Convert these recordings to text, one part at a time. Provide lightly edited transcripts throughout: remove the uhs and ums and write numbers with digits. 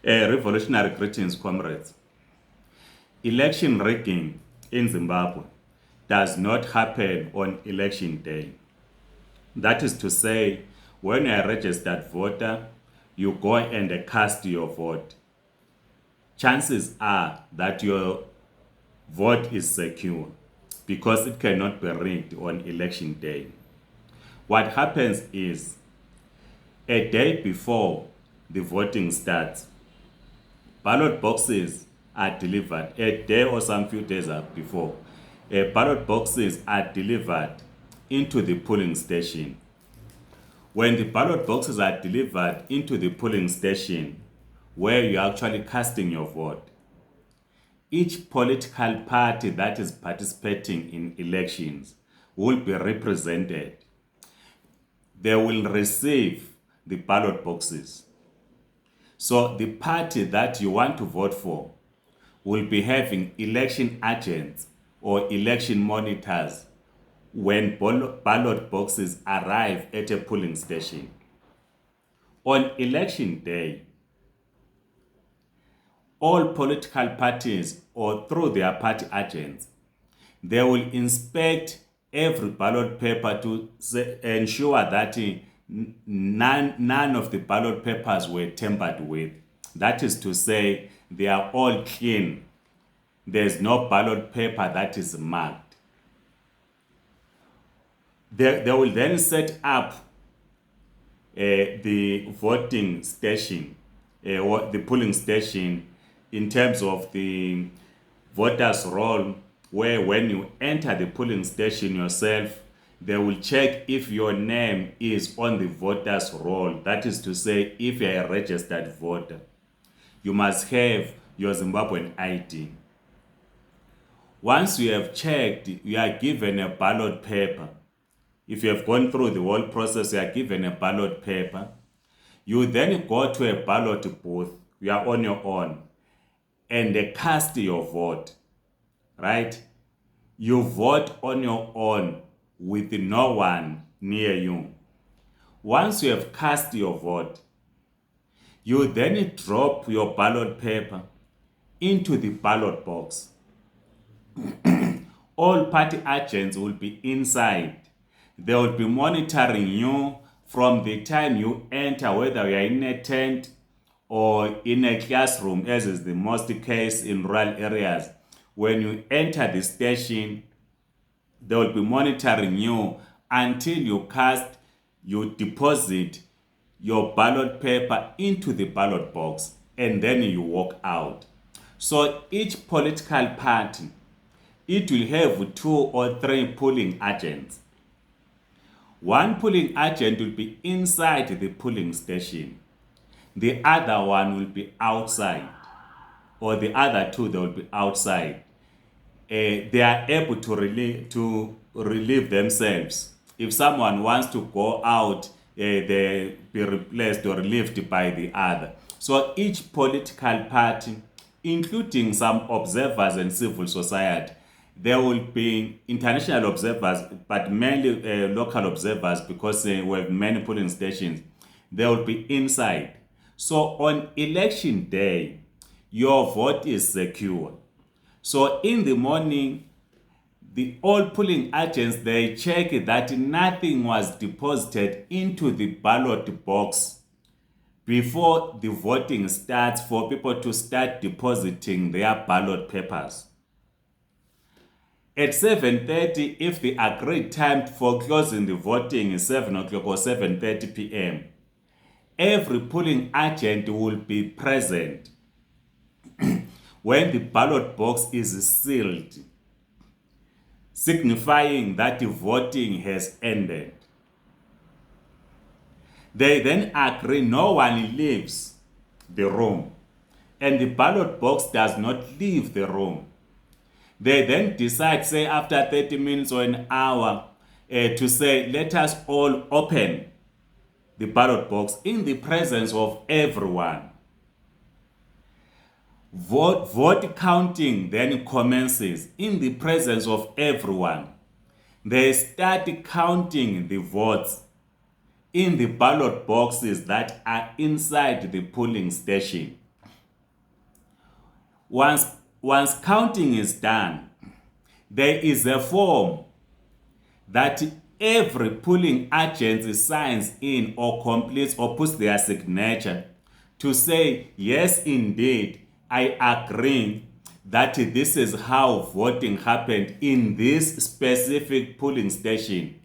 Revolutionary greetings, comrades. Election rigging in Zimbabwe does not happen on election day. That is to say, when you are a registered voter, you go and cast your vote. Chances are that your vote is secure because it cannot be rigged on election day. What happens is a day before the voting starts, ballot boxes are delivered a day or some few days before. Ballot boxes are delivered into the polling station. When the ballot boxes are delivered into the polling station, where you're actually casting your vote, each political party that is participating in elections will be represented. They will receive the ballot boxes. So the party that you want to vote for will be having election agents or election monitors when ballot boxes arrive at a polling station. On election day, all political parties or through their party agents, they will inspect every ballot paper to ensure that none of the ballot papers were tampered with. That is to say, they are all clean. There's no ballot paper that is marked. They will then set up the voting station or the polling station in terms of the voters' roll, where when you enter the polling station yourself, they will check if your name is on the voters' roll. That is to say, if you're a registered voter, you must have your Zimbabwean ID. Once you have checked, you are given a ballot paper. If you have gone through the whole process, you are given a ballot paper. You then go to a ballot booth. You are on your own and they cast your vote, right? You vote on your own with no one near you. Once you have cast your vote, you then drop your ballot paper into the ballot box. All party agents will be inside. They will be monitoring you from the time you enter, whether you are in a tent or in a classroom, as is the most case in rural areas. When you enter the station, they will be monitoring you until you cast, you deposit your ballot paper into the ballot box, and then you walk out. So each political party, it will have 2 or 3 polling agents. One polling agent will be inside the polling station. The other one will be outside, or the other 2, they will be outside. They are able to relieve themselves. If someone wants to go out, they be replaced or relieved by the other. So each political party, including some observers and civil society, there will be international observers, but mainly local observers, because we have many polling stations. They will be inside. So on election day, your vote is secure. So in the morning, all polling agents, they check that nothing was deposited into the ballot box before the voting starts, for people to start depositing their ballot papers. At 7:30, if the agreed time for closing the voting is 7 o'clock or 7:30 p.m., every polling agent will be present when the ballot box is sealed, signifying that the voting has ended. They then agree no one leaves the room, and the ballot box does not leave the room. They then decide, say after 30 minutes or an hour, to say, let us all open the ballot box in the presence of everyone. Vote counting then commences in the presence of everyone. They start counting the votes in the ballot boxes that are inside the polling station. Once counting is done, there is a form that every polling agent signs in or completes or puts their signature to say, yes, indeed, I agree that this is how voting happened in this specific polling station.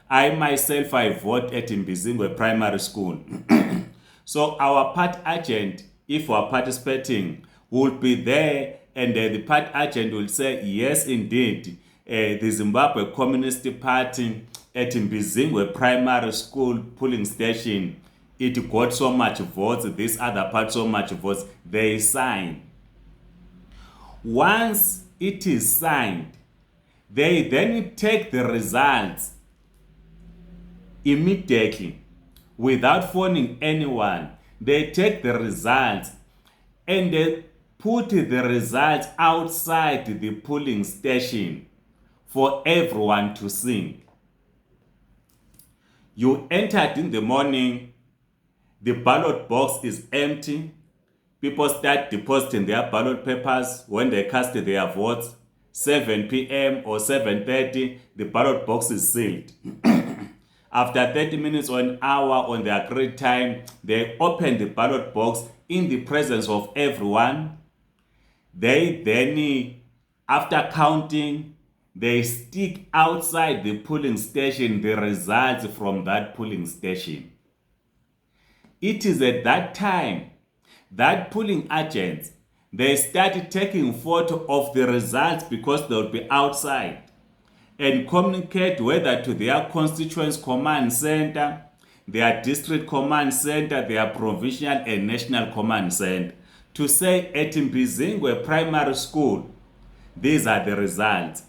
I myself, I vote at Mbizingwe Primary School. So our part agent, if we are participating, will be there, and the part agent will say, yes, indeed, the Zimbabwe Communist Party at Mbizingwe Primary School polling station, it got so much votes, this other part so much votes. They sign. Once it is signed, they then take the results immediately without phoning anyone. They take the results and they put the results outside the polling station for everyone to see. You entered in the morning, the ballot box is empty. People start depositing their ballot papers when they cast their votes. 7 p.m. or 7:30, the ballot box is sealed. After 30 minutes or an hour on the agreed time, they open the ballot box in the presence of everyone. They then, after counting, they stick outside the polling station the results from that polling station. It is at that time that polling agents, they started taking photo of the results because they'll be outside, and communicate whether to their constituents command center, their district command center, their provincial and national command center, to say at Mbizingwe Primary School, these are the results.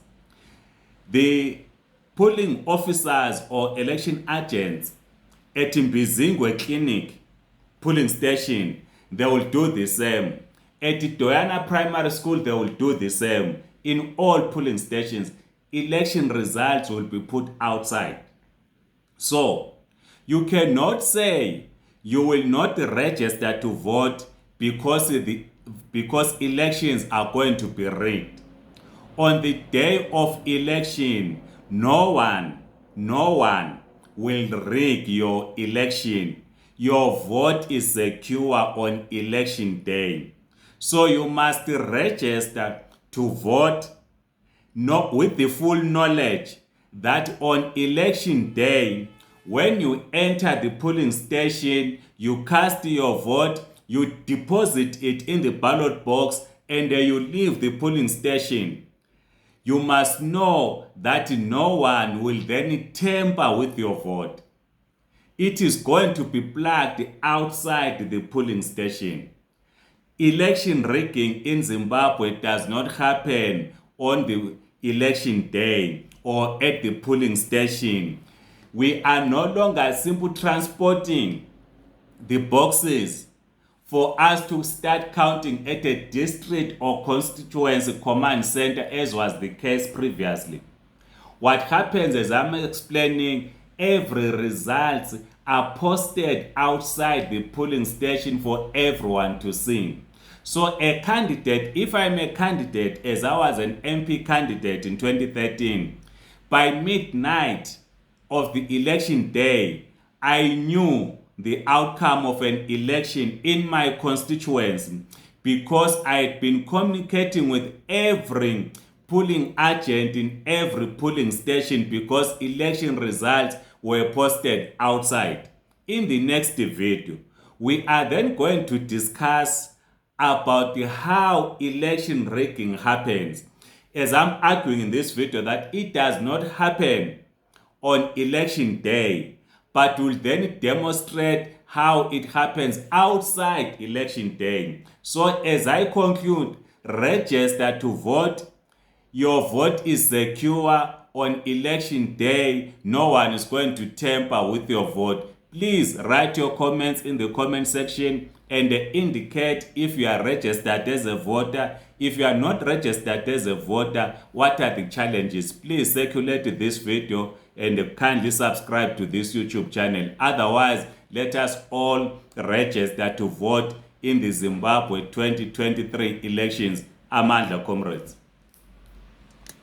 The polling officers or election agents at Mbizingwe Clinic polling station, they will do the same. At Doyana Primary School, they will do the same. In all polling stations, election results will be put outside. So, you cannot say you will not register to vote because elections are going to be rigged. On the day of election, no one will rig your election. Your vote is secure on election day. So you must register to vote with the full knowledge that on election day, when you enter the polling station, you cast your vote, you deposit it in the ballot box, and you leave the polling station. You must know that no one will then tamper with your vote. It is going to be plugged outside the polling station. Election rigging in Zimbabwe does not happen on the election day or at the polling station. We are no longer simply transporting the boxes for us to start counting at a district or constituency command center, as was the case previously. What happens, as I'm explaining, every result are posted outside the polling station for everyone to see. So a candidate, if I'm a candidate, as I was an MP candidate in 2013, by midnight of the election day, I knew the outcome of an election in my constituency because I had been communicating with every polling agent in every polling station because election results were posted outside. In the next video, we are then going to discuss about how election rigging happens. As I'm arguing in this video that it does not happen on election day, but will then demonstrate how it happens outside election day. So as I conclude, register to vote. Your vote is secure on election day. No one is going to tamper with your vote. Please write your comments in the comment section and indicate if you are registered as a voter. If you are not registered as a voter, what are the challenges? Please circulate this video and kindly subscribe to this YouTube channel. Otherwise, let us all register to vote in the Zimbabwe 2023 elections. Amandla, comrades.